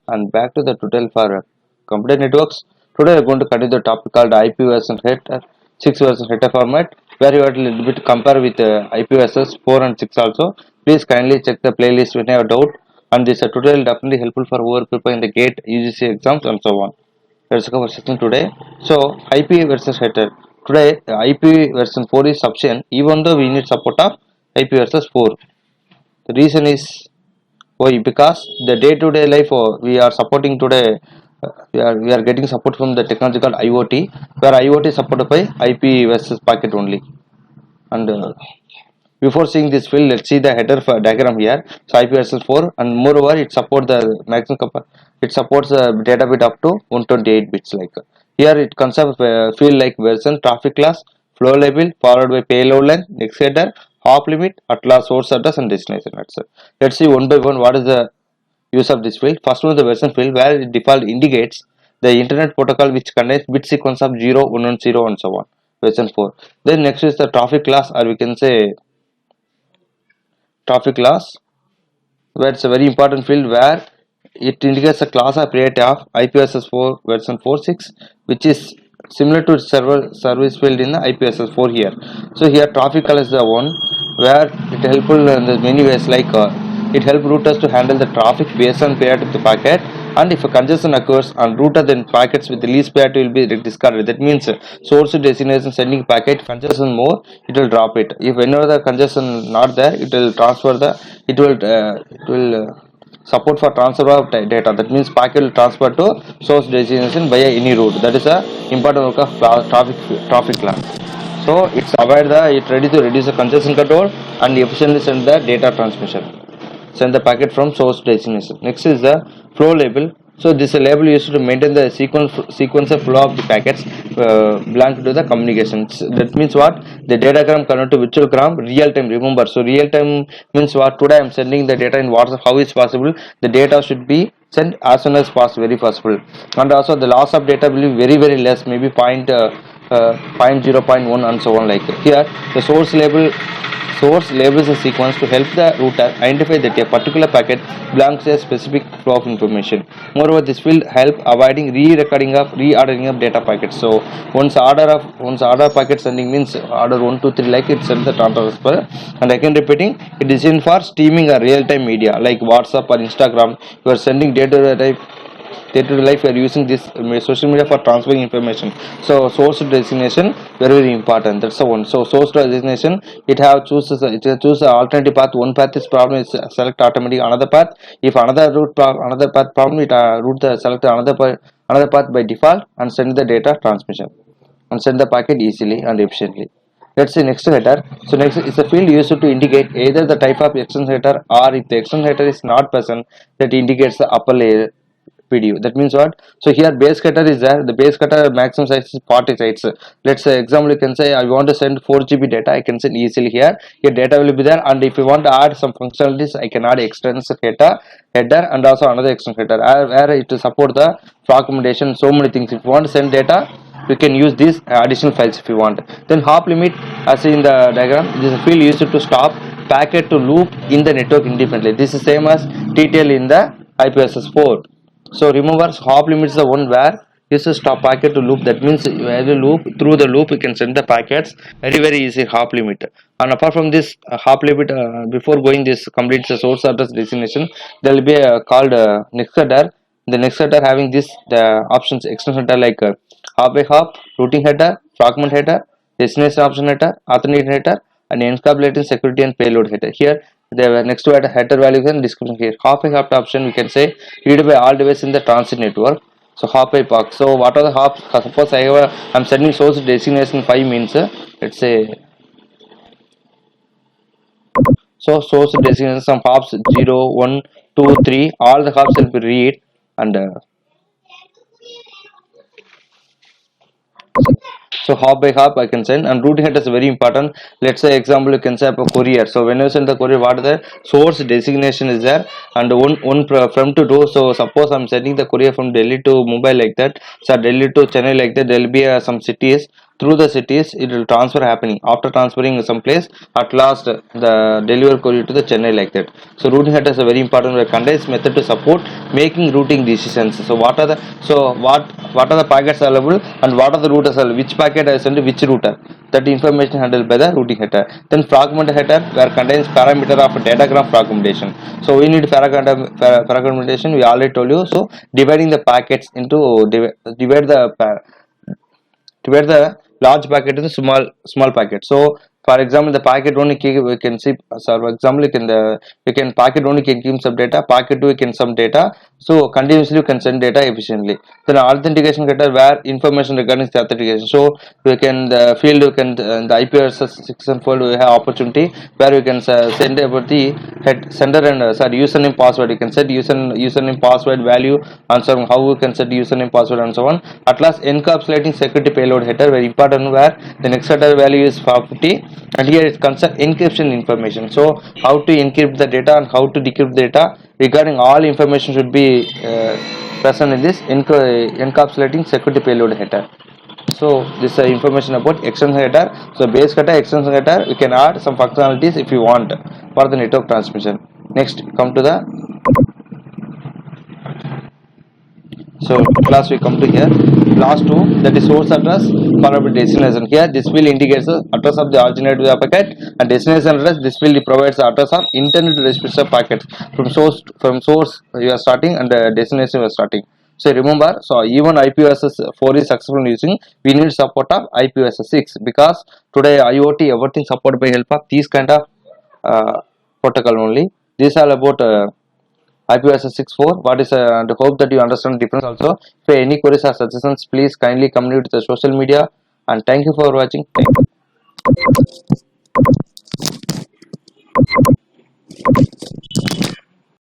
and back to the tutorial for computer networks. Today we are going to continue the topic called IP version header 6 version header format, where you have to little bit compare with IP versions 4 and 6 also. Please kindly check the playlist when you have doubt, and this tutorial definitely helpful for whoever preparing the GATE, UGC exams and so on. Let's go for session today. So IP versus header. Today IP version 4 is sufficient even though we need support of IP versus 4. The reason is why? Because the day-to-day life we are supporting today, we are getting support from the technology called IoT, where IoT is supported by IP versus packet only. And before seeing this field, let's see the header diagram here. So IP versus 4, and moreover, it supports the maximum it supports data bit up to 128 bits. Like here, it consists of field like version, traffic class, flow label, followed by payload length, next header, hop limit, at last source address and destination. Let's see one by one what is the use of this field. First one is the version field, where it default indicates the internet protocol which contains bit sequence of 0, 110 and so on. Version 4. Then next is the traffic class, or we can say traffic class, where it's a very important field where it indicates a class or priority of IPSS 4 version 4.6, which is similar to server service field in the IPSS 4 here. So here traffic color is the one where it helpful in the many ways, like it helps routers to handle the traffic based on priority of the packet, and if a congestion occurs on router, then packets with the least priority will be discarded. That means source to destination sending packet, congestion more, it will drop it. If whenever the congestion not there, it will transfer the support for transfer of data. That means packet will transfer to source destination via any route. That is a important work of traffic class. So it's avoid the it ready to reduce the congestion control and efficiently send the data transmission. Send the packet from source to destination. Next is the flow label. So this label used to maintain the sequential flow of the packets blank to the communications. That means what? The datagram convert to virtual gram real time. Remember, so real time means what? Today I am sending the data in WhatsApp. How is possible? The data should be sent as soon as possible, very possible. And also the loss of data will be very less, maybe 0.1 and so on. Like here, the source labels a sequence to help the router identify that a particular packet belongs to a specific flow of information. Moreover, this will help avoiding reordering of data packets. So once order packet sending means order 1 2 3, like it sends the transfer. And again repeating, it is in for streaming a real-time media like WhatsApp or Instagram. You are sending day-to-day life, we are using this social media for transferring information. So source to destination very important. That's the one. So source to destination, it choose the alternative path. One path is problem, is select automatically another path. If another path problem, it select another path by default and send the data transmission and send the packet easily and efficiently. Let's see next header. So next is a field used to indicate either the type of extension header, or if the extension header is not present, that indicates the upper layer PDU. That means what? So here base cutter is there. The base cutter maximum size is 40 sites. Let's say example, you can say I want to send 4 GB data. I can send easily here. Your data will be there, and if you want to add some functionalities, I can add extension header and also another extension header where it will support the fragmentation. So many things. If you want to send data, you can use these additional files if you want. Then hop limit, as in the diagram, this is a field used to stop packet to loop in the network independently. This is same as TTL in the IPSS 4. So remember, hop limit is the one where you just stop packet to loop. That means every loop, through the loop you can send the packets very easy. Hop limit. And apart from this hop limit, before going this complete source address destination, there will be a called next header. The next header having the options extension header like hop by hop, routing header, fragment header, destination option header, authentication header, and encapsulating security and payload header. Here the next to add a header value and description. Here hop by hop option, we can say read by all devices in the transit network. So hop by pack. So what are the hops? Suppose I'm sending source to destination 5 means let's say, so source to destination some hops 0 1 2 3, all the hops will be read, and so hop by hop I can send. And routing header is very important. Let's say example, you can say a courier. So when you send the courier, what the source designation is there, and one from to do. So suppose I'm sending the courier from Delhi to Mumbai like that, so Delhi to Chennai like that, there will be some cities, through the cities. It will transfer happening. After transferring some place, at last the deliver query to the Chennai, like that. So routing header is a very important condense method to support making routing decisions. So what are the packets available and what are the routers available? Which packet I send to which router? That information handled by the routing header. Then fragment header where contains parameter of datagram fragmentation. So we need fragmentation. We already told you. So dividing the packets into divide the large packet into small packet. So for example, the packet only we can see. So for example, you can packet only can give some data. Packet 2 can some data. So continuously you can send data efficiently. Then authentication header where information regarding the authentication. So we can the field you can the IPv6 section field we have opportunity where you can send about the head sender and username password. You can set username password value and so on. How you can set username password and so on. At last encapsulating security payload header very important where the next header value is 50 and here it concerns encryption information. So how to encrypt the data and how to decrypt the data regarding all information should be present in this encapsulating security payload header. So this is information about extension header. So base header, extension header, we can add some functionalities if you want for the network transmission. Next, come to the class we come to here. Class 2, that is source address followed by destination. Here this field indicates the address of the originator of the packet and destination address. This field provides the address of intended recipient of packets from source you are starting and the destination you are starting. So remember, so even IPv6 4 is successful using, we need support of IPv6 6 because today IoT everything supported by help of these kind of protocol only. These are about IPv6 6.4. What is and hope that you understand the difference also. If any queries or suggestions, please kindly communicate to the social media. And thank you for watching. Thank you.